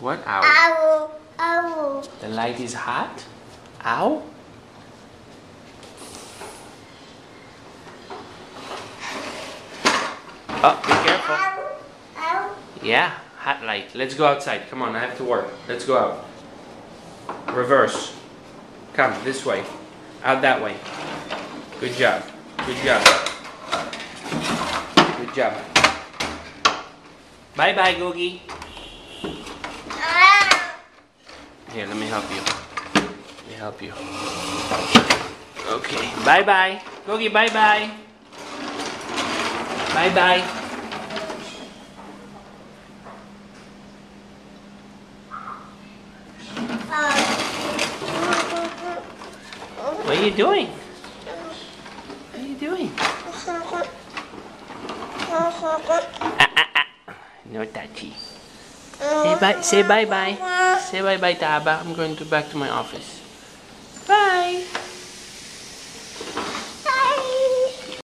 What? Ow. Ow. Ow. The light is hot? Ow? Oh, be careful. Ow. Ow. Yeah, hot light. Let's go outside. Come on, I have to work. Let's go out. Reverse. Come, this way. Out that way. Good job. Good job. Good job. Bye-bye, Googie. Here, let me help you. Let me help you. Okay, bye-bye. Googie, bye-bye. Bye-bye. What are you doing? What are you doing? No touchy. Say bye. Say bye-bye. Say bye-bye, Taba. I'm going back to my office.